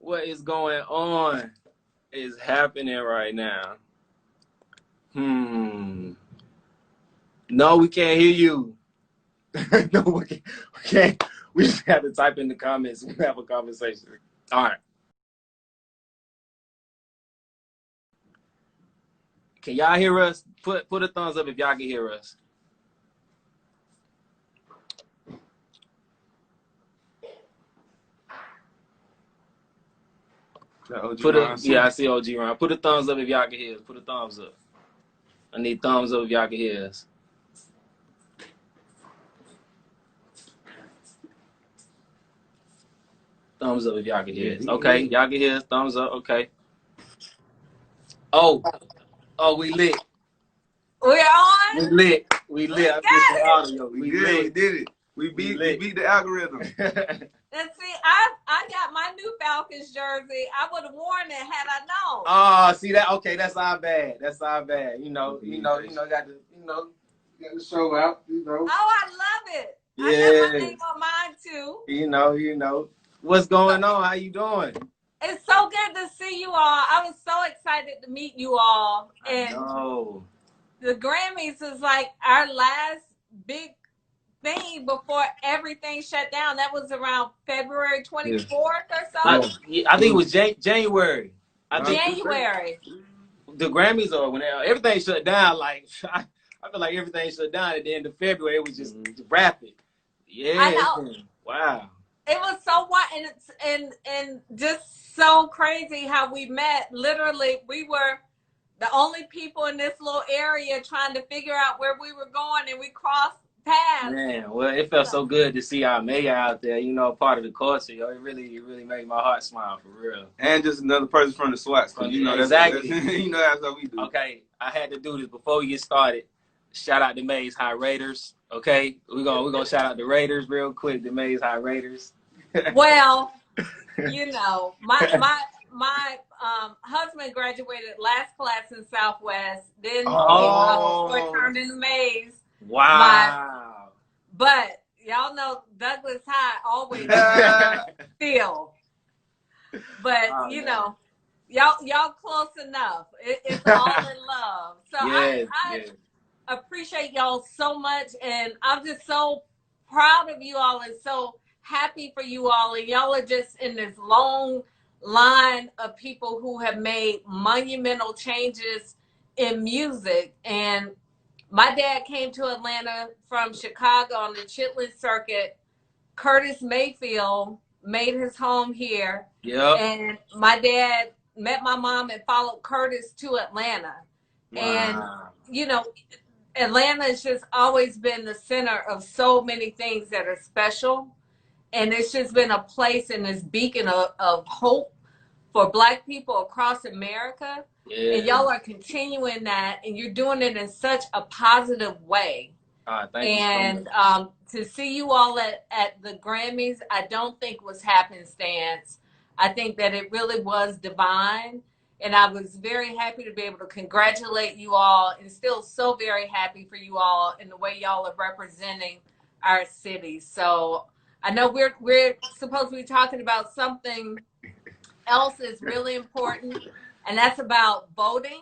What is going on is happening right now. No, we can't hear you. No, we can't. We just have to type in the comments. We have a conversation. All right. Can y'all hear us? Put a thumbs up if y'all can hear us. Yeah, I see OG Ron. Put a thumbs up if y'all can hear us. Put a thumbs up. I need thumbs up if y'all can hear us. Thumbs up if y'all can hear us. Okay, y'all can hear us. Thumbs up. Okay. Oh, we lit. We're on. We lit. We lit. We did it. We beat the algorithm. And see, I got my new Falcons jersey. I would have worn it had I known. Oh, see that? Okay, that's our bad. That's our bad. You got to show out. Oh, I love it. Yeah. I got my name on mine too. You know. What's going on? How you doing? It's so good to see you all. I was so excited to meet you all. And the Grammys is like our last big thing before everything shut down. That was around February 24th or so. I think it was January. January. The Grammys are when everything shut down. Like I feel like everything shut down at the end of February. It was just rapid. Yeah. I know. Wow. It was so wild and just so crazy how we met. Literally, we were the only people in this little area trying to figure out where we were going, and we crossed paths. Man, well, it felt so good to see our mayor out there, part of the culture. It really made my heart smile for real. And just another person from the SWAT. Exactly. That's how we do. Okay, I had to do this before we get started. Shout out to Mays High Raiders. Okay, we're gonna shout out the Raiders real quick. The Mays High Raiders. Well, my husband graduated last class in Southwest. Then he turned into Mays. Wow. But y'all know Douglas High always feel. But y'all close enough. It's all in love. So I appreciate y'all so much, and I'm just so proud of you all and so happy for you all. And y'all are just in this long line of people who have made monumental changes in music. And my dad came to Atlanta from Chicago on the Chitlin circuit. Curtis Mayfield made his home here. Yep. And my dad met my mom and followed Curtis to Atlanta. Wow. And, Atlanta has just always been the center of so many things that are special. And it's just been a place and this beacon of hope for Black people across America. Yeah. And y'all are continuing that, and you're doing it in such a positive way. Thank you so much. To see you all at the Grammys, I don't think was happenstance. I think that it really was divine. And I was very happy to be able to congratulate you all, and still so very happy for you all in the way y'all are representing our city. So I know we're supposed to be talking about something else that's really important, and that's about voting.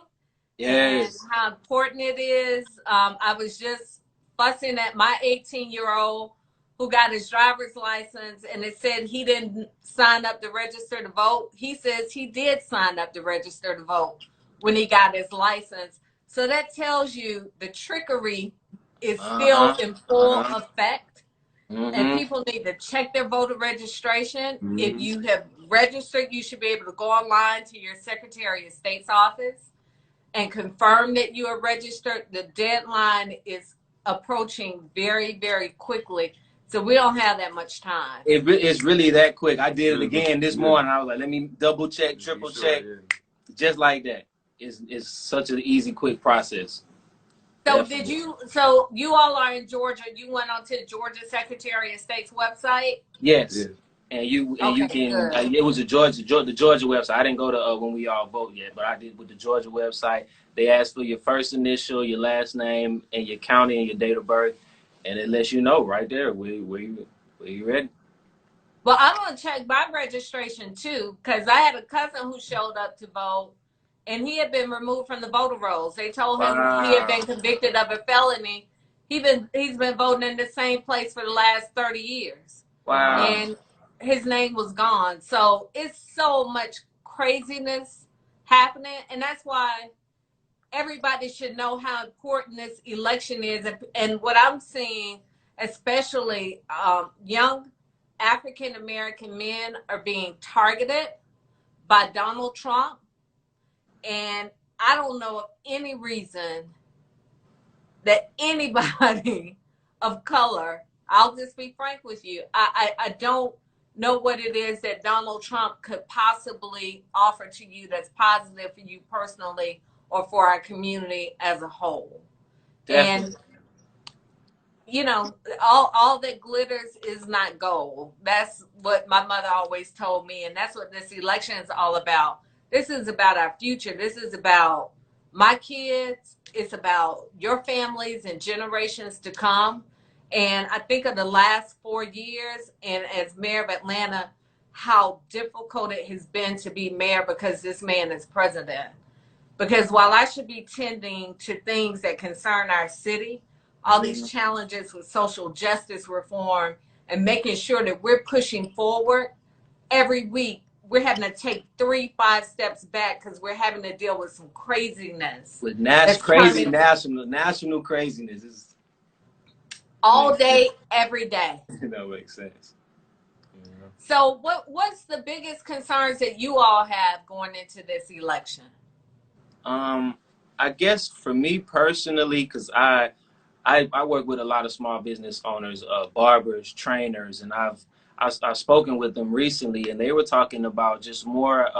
Yes. And how important it is. I was just fussing at my 18-year-old who got his driver's license, and it said he didn't sign up to register to vote. He says he did sign up to register to vote when he got his license. So that tells you the trickery is still in full effect. And people need to check their voter registration. If you have registered, you should be able to go online to your Secretary of State's office and confirm that you are registered. The deadline is approaching very, very quickly. So we don't have that much time. It's really that quick. I did it again this morning. I was like, let me double check, triple check. Just like that. It's such an easy, quick process. So so you all are in Georgia. You went onto the Georgia Secretary of State's website? Yes. And you can, it was the Georgia website. I didn't go to when we all vote yet, but I did with the Georgia website. They asked for your first initial, your last name, and your county and your date of birth. And it lets you know right there where you ready. Well, I'm going to check my registration too, because I had a cousin who showed up to vote and he had been removed from the voter rolls. They told him he had been convicted of a felony. He's been voting in the same place for the last 30 years. Wow. And his name was gone. So it's so much craziness happening. And that's why everybody should know how important this election is. And what I'm seeing, especially young African American men are being targeted by Donald Trump. And I don't know of any reason that anybody of color, I'll just be frank with you, I don't know what it is that Donald Trump could possibly offer to you that's positive for you personally or for our community as a whole. Definitely. And you know, all that glitters is not gold. That's what my mother always told me, and that's what this election is all about. This is about our future. This is about my kids. It's about your families and generations to come. And I think of the last 4 years, and as mayor of Atlanta, how difficult it has been to be mayor because this man is president. Because while I should be tending to things that concern our city, all these challenges with social justice reform and making sure that we're pushing forward, every week we're having to take 3-5 steps back because we're having to deal with some craziness. With national craziness. It's, all day, every day. That makes sense. Yeah. So what's the biggest concerns that you all have going into this election? I guess for me personally, because I work with a lot of small business owners, barbers, trainers, and I've spoken with them recently, and they were talking about just more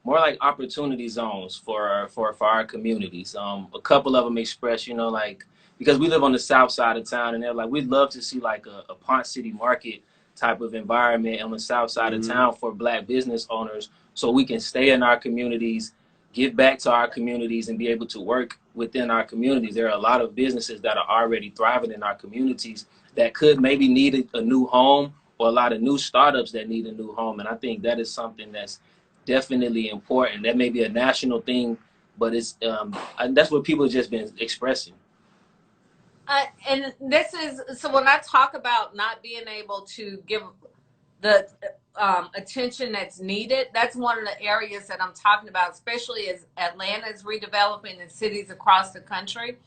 like opportunity zones for our communities. A couple of them expressed, like, because we live on the south side of town, and they're like, we'd love to see like a Ponce City Market type of environment on the south side of town for Black business owners, so we can stay in our communities, give back to our communities, and be able to work within our communities. There are a lot of businesses that are already thriving in our communities that could maybe need a new home, or a lot of new startups that need a new home. And I think that is something that's definitely important. That may be a national thing, but it's that's what people have just been expressing. And this is, so when I talk about not being able to give the attention that's needed, that's one of the areas that I'm talking about, especially as Atlanta is redeveloping in cities across the country,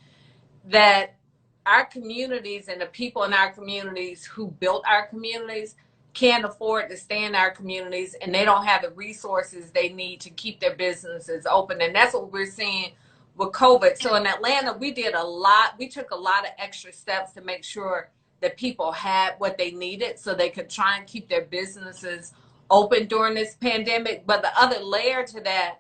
that our communities and the people in our communities who built our communities can't afford to stay in our communities, and they don't have the resources they need to keep their businesses open. And that's what we're seeing with COVID. So in Atlanta, we took a lot of extra steps to make sure that people had what they needed so they could try and keep their businesses open during this pandemic. But the other layer to that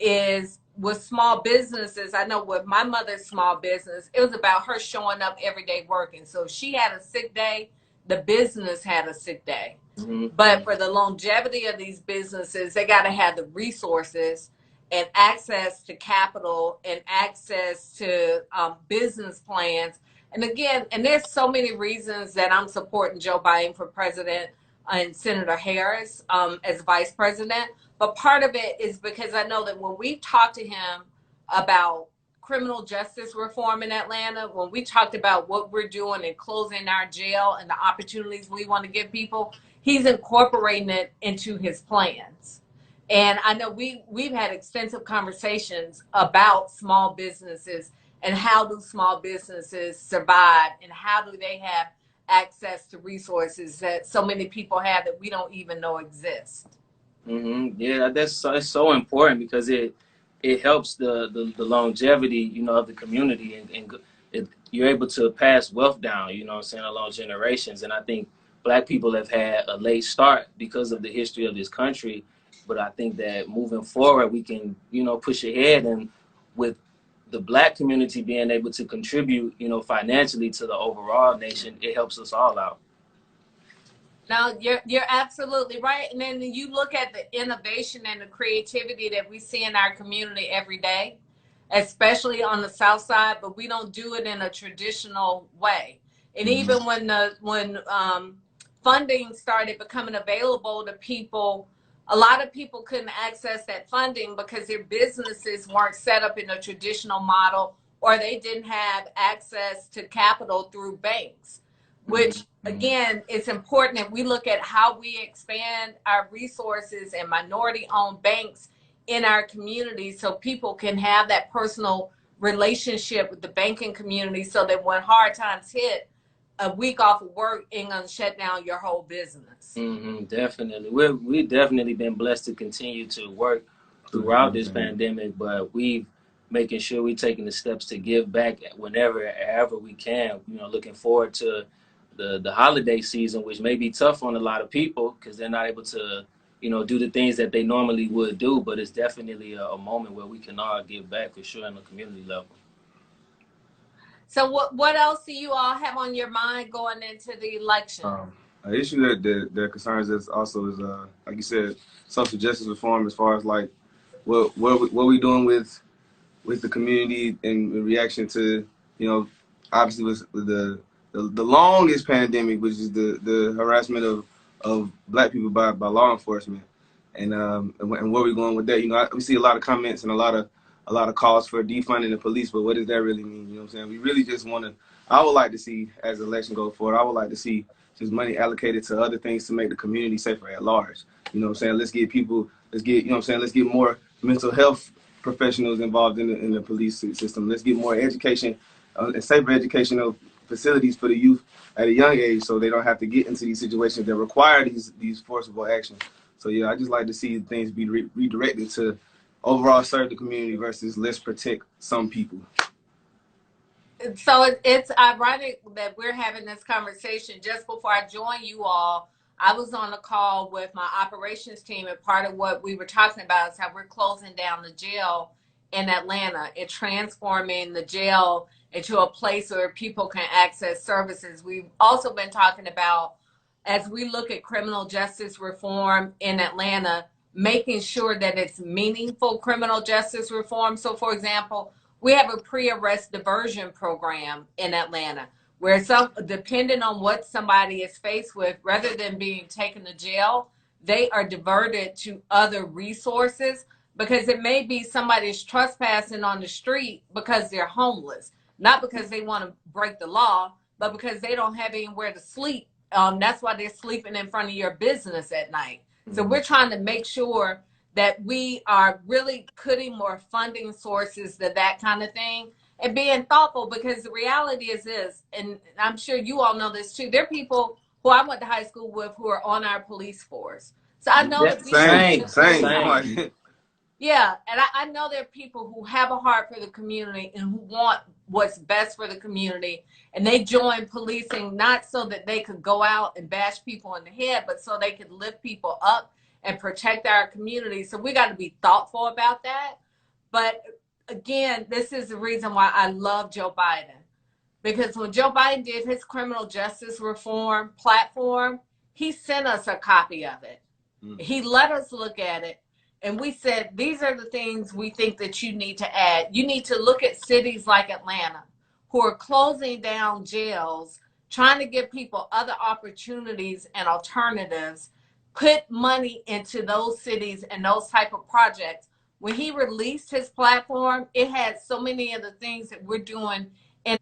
is with small businesses. I know with my mother's small business, it was about her showing up every day working. So if she had a sick day, the business had a sick day. But for the longevity of these businesses, they got to have the resources and access to capital and access to business plans. And again, and there's so many reasons that I'm supporting Joe Biden for president and Senator Harris as vice president. But part of it is because I know that when we talked to him about criminal justice reform in Atlanta, when we talked about what we're doing in closing our jail and the opportunities we want to give people, he's incorporating it into his plans. And I know we've had extensive conversations about small businesses and how do small businesses survive and how do they have access to resources that so many people have that we don't even know exist. Yeah, it's so important because it helps the longevity, of the community, and you're able to pass wealth down, along generations. And I think Black people have had a late start because of the history of this country. But I think that moving forward, we can, push ahead, and with the Black community being able to contribute, financially to the overall nation, it helps us all out. No, you're absolutely right. And then you look at the innovation and the creativity that we see in our community every day, especially on the South Side, but we don't do it in a traditional way. And even when funding started becoming available to people, a lot of people couldn't access that funding because their businesses weren't set up in a traditional model, or they didn't have access to capital through banks, which again, it's important that we look at how we expand our resources and minority-owned banks in our community so people can have that personal relationship with the banking community, so that when hard times hit, a week off of work ain't gonna shut down your whole business. Definitely. We've definitely been blessed to continue to work throughout this pandemic, but we've making sure we're taking the steps to give back ever we can. Looking forward to the holiday season, which may be tough on a lot of people because they're not able to, do the things that they normally would do. But it's definitely a moment where we can all give back for sure on the community level. So what else do you all have on your mind going into the election? An issue that concerns us also is, like you said, social justice reform, as far as like what we doing with the community in reaction to, obviously with the longest pandemic, which is the harassment of Black people by law enforcement, and where we're going with that. We see a lot of comments and a lot of calls for defunding the police, but what does that really mean? You know what I'm saying? We really just want to. I would like to see, as the election goes forward, I would like to see just money allocated to other things to make the community safer at large. You know what I'm saying? Let's get more mental health professionals involved in the police system. Let's get more education and safer educational facilities for the youth at a young age, so they don't have to get into these situations that require these forcible actions. So yeah, I just like to see things be redirected to overall serve the community versus let's protect some people. So it's ironic that we're having this conversation just before I joined you all. I was on a call with my operations team, and part of what we were talking about is how we're closing down the jail in Atlanta and transforming the jail into a place where people can access services. We've also been talking about, as we look at criminal justice reform in Atlanta, making sure that it's meaningful criminal justice reform. So, for example, we have a pre-arrest diversion program in Atlanta where depending on what somebody is faced with, rather than being taken to jail, they are diverted to other resources, because it may be somebody's trespassing on the street because they're homeless, not because they want to break the law, but because they don't have anywhere to sleep. That's why they're sleeping in front of your business at night. So we're trying to make sure that we are really putting more funding sources to that kind of thing and being thoughtful, because the reality is this, and I'm sure you all know this too, there are people who I went to high school with who are on our police force. So I know that same. Yeah, and I know there are people who have a heart for the community and who want what's best for the community, and they join policing not so that they could go out and bash people in the head, but so they could lift people up and protect our community. So we got to be thoughtful about that. But again, this is the reason why I love Joe Biden, because when Joe Biden did his criminal justice reform platform, he sent us a copy of it. He let us look at it. And we said, these are the things we think that you need to add. You need to look at cities like Atlanta, who are closing down jails, trying to give people other opportunities and alternatives. Put money into those cities and those type of projects. When he released his platform, it had so many of the things that we're doing. And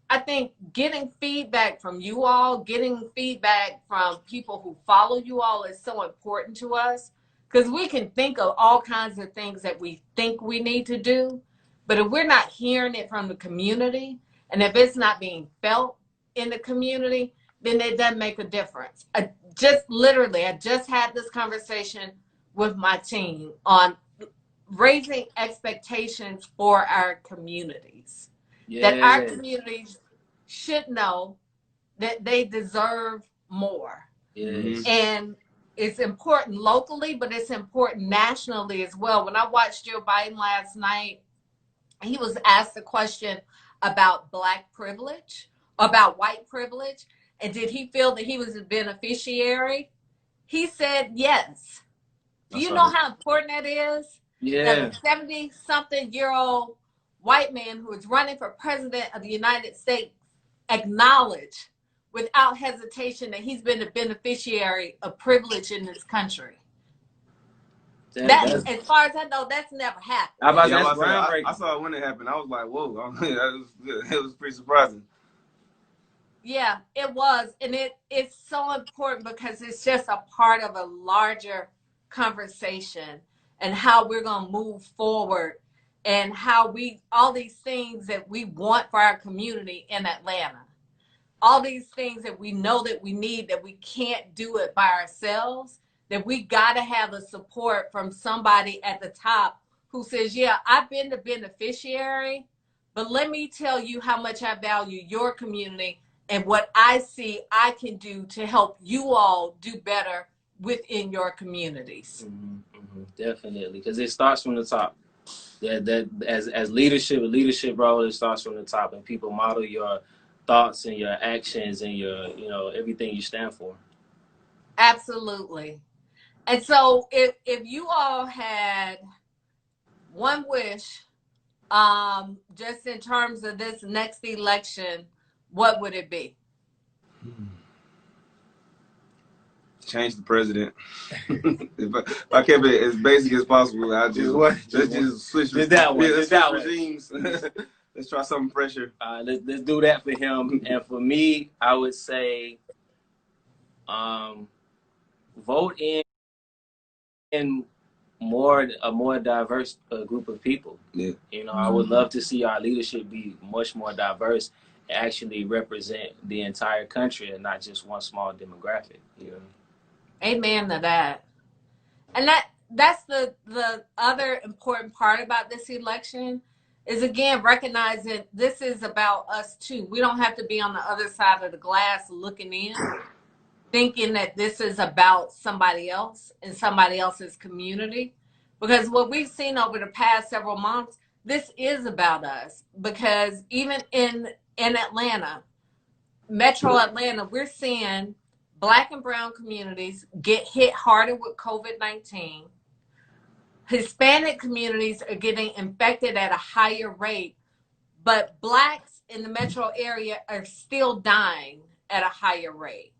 I think getting feedback from you all, getting feedback from people who follow you all is so important to us. Because we can think of all kinds of things that we think we need to do, but if we're not hearing it from the community, and if it's not being felt in the community, then it doesn't make a difference. I just had this conversation with my team on raising expectations for our communities. That our communities should know that they deserve more. And it's important locally, but it's important nationally as well. When I watched Joe Biden last night, he was asked a question about Black privilege, about white privilege, and did he feel that he was a beneficiary? He said yes. Do you know how important that is? Yeah. That a 70-something-year-old white man who is running for president of the United States acknowledge without hesitation that he's been the beneficiary of privilege in this country. That, That's, as far as I know, that's never happened. I about Yeah, that's I groundbreaking. saw it when it happened. I was like, whoa, it was pretty surprising. Yeah, it was. And it's so important because it's just a part of a larger conversation and how we're going to move forward and how all these things that we want for our community in Atlanta, all these things that we know that we need, that we can't do it by ourselves, that we got to have the support from somebody at the top who says, yeah, I've been the beneficiary, but let me tell you how much I value your community and what I see I can do to help you all do better within your communities. Definitely, because it starts from the top. That as leadership, a leadership role, it starts from the top, and people model your thoughts and your actions and your, everything you stand for. Absolutely. And so if you all had one wish, just in terms of this next election, what would it be? Change the president. if I kept it as basic as possible, I'll just switch regimes. Let's try something fresher. Let's do that for him. And for me, I would say, vote in a more diverse group of people. Yeah. I would love to see our leadership be much more diverse and actually represent the entire country and not just one small demographic. Amen to that. And that's the other important part about this election is, again, recognizing this is about us too. We don't have to be on the other side of the glass looking in, thinking that this is about somebody else and somebody else's community. Because what we've seen over the past several months, this is about us. Because even in Atlanta, Metro Atlanta, we're seeing Black and brown communities get hit harder with COVID-19. Hispanic communities are getting infected at a higher rate, but Blacks in the metro area are still dying at a higher rate.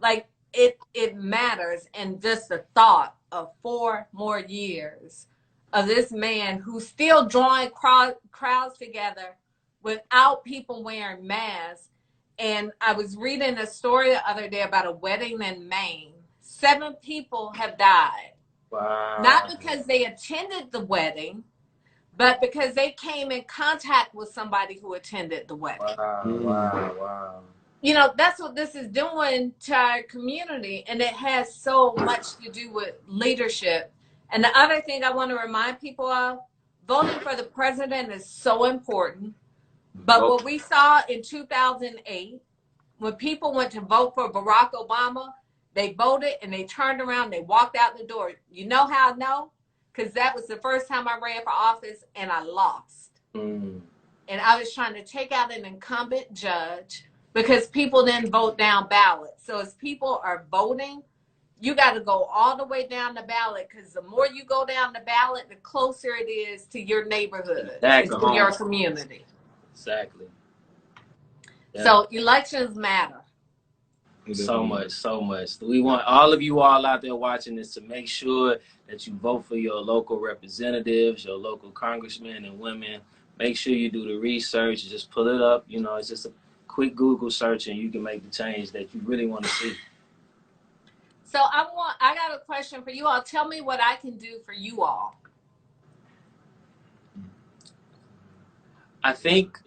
Like, it matters. And just the thought of 4 more years of this man who's still drawing crowds together without people wearing masks. And I was reading a story the other day about a wedding in Maine. 7 people have died. Wow. Not because they attended the wedding, but because they came in contact with somebody who attended the wedding. Wow. That's what this is doing to our community, and it has so much to do with leadership. And the other thing I want to remind people of, voting for the president is so important. But what we saw in 2008, when people went to vote for Barack Obama, they voted and they turned around, they walked out the door. You know how I know? Because that was the first time I ran for office and I lost. And I was trying to take out an incumbent judge because people didn't vote down ballot. So as people are voting, you got to go all the way down the ballot, because the more you go down the ballot, the closer it is to your neighborhood, and to your community. Exactly. Yeah. So elections matter. So much. We want all of you all out there watching this to make sure that you vote for your local representatives, your local congressmen and women. Make sure you do the research. Just pull it up. It's just a quick Google search and you can make the change that you really want to see. So I got a question for you all. Tell me what I can do for you all. I think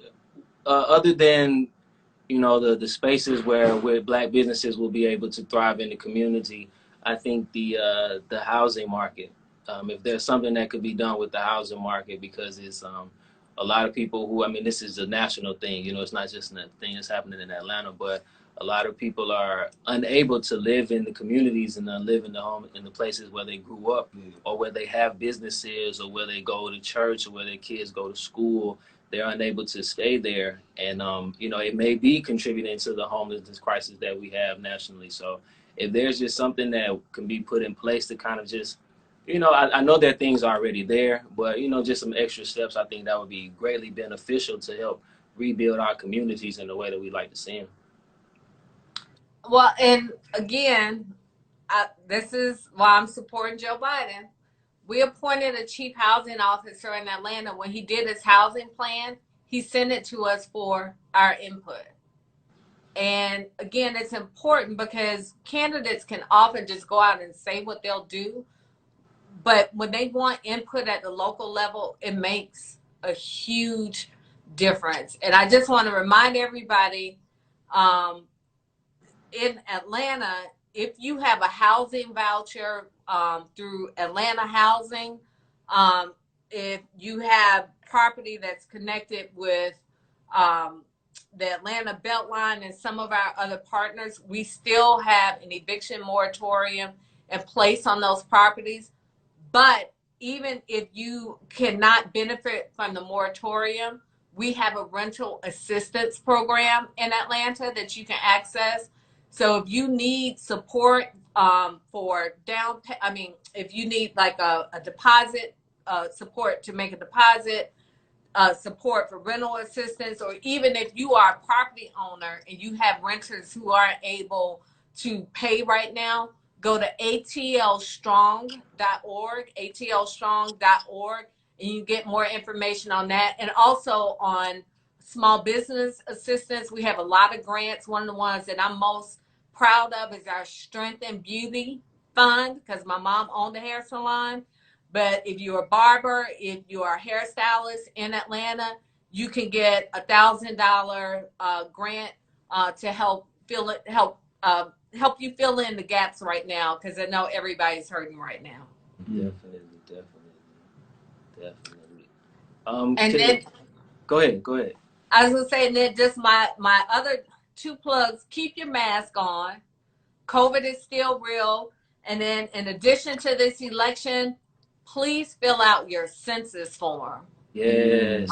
other than the spaces where Black businesses will be able to thrive in the community, I think the housing market. If there's something that could be done with the housing market, because it's a lot of people who, this is a national thing. It's not just a thing that's happening in Atlanta, but a lot of people are unable to live in the communities and live in the places where they grew up, or where they have businesses, or where they go to church, or where their kids go to school. They're unable to stay there, and it may be contributing to the homelessness crisis that we have nationally. So if there's just something that can be put in place to kind of just, I know that things are already there, but just some extra steps, I think that would be greatly beneficial to help rebuild our communities in the way that we like to see them. Well, and again, this is why I'm supporting Joe Biden. We appointed a chief housing officer in Atlanta. When he did his housing plan, he sent it to us for our input. And again, it's important because candidates can often just go out and say what they'll do. But when they want input at the local level, it makes a huge difference. And I just want to remind everybody, um, in Atlanta, if you have a housing voucher through Atlanta Housing, if you have property that's connected with the Atlanta Beltline and some of our other partners, we still have an eviction moratorium in place on those properties. But even if you cannot benefit from the moratorium, we have a rental assistance program in Atlanta that you can access. So if you need support for if you need like a deposit, support to make a deposit, support for rental assistance, or even if you are a property owner and you have renters who aren't able to pay right now, go to atlstrong.org, atlstrong.org, and you get more information on that. And also on small business assistance, we have a lot of grants. One of the ones that I'm most proud of is our Strength and Beauty Fund, because my mom owned a hair salon. But if you're a barber, if you are a hairstylist in Atlanta, you can get $1,000 grant to help you fill in the gaps right now, because I know everybody's hurting right now. Definitely. And then go ahead. I was gonna say, and then just my other two plugs: keep your mask on. COVID is still real. And then in addition to this election, please fill out your census form. Yes.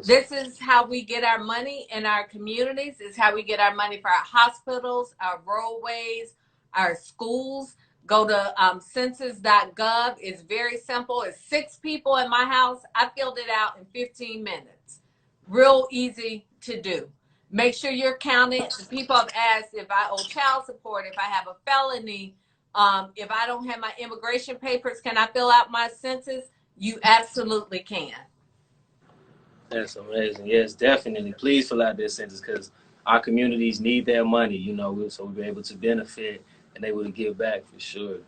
This is how we get our money in our communities. It's how we get our money for our hospitals, our roadways, our schools. Go to census.gov. It's very simple. It's 6 people in my house. I filled it out in 15 minutes. Real easy to do. Make sure you're counted. The people have asked if I owe child support, if I have a felony, if I don't have my immigration papers, can I fill out my census? You absolutely can. That's amazing. Yes, definitely. Please fill out their census, because our communities need their money, so we're able to benefit and able to give back for sure.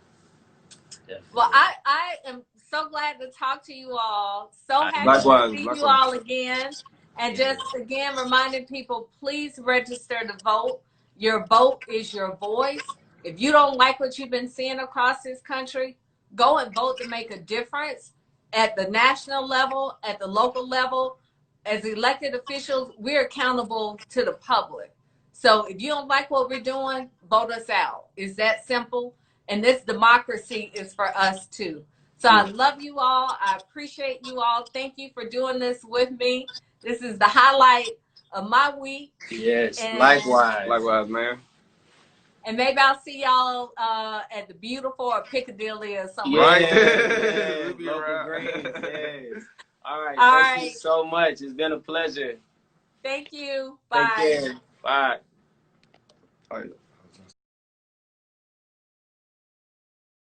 Definitely. Well, I am so glad to talk to you all. So happy Likewise, to see likewise. you all again. And just again, reminding people, please register to vote. Your vote is your voice. If you don't like what you've been seeing across this country, go and vote to make a difference at the national level, at the local level. As elected officials, we're accountable to the public. So if you don't like what we're doing, vote us out. It's that simple. And this democracy is for us too. So I love you all. I appreciate you all. Thank you for doing this with me. This is the highlight of my week. Yes, and, likewise. Likewise, man. And maybe I'll see y'all at the Beautiful or Piccadilly or something. Right. We'll be around. Yes. All right. Thank you so much. It's been a pleasure. Thank you. Bye. Take care. Bye. All right.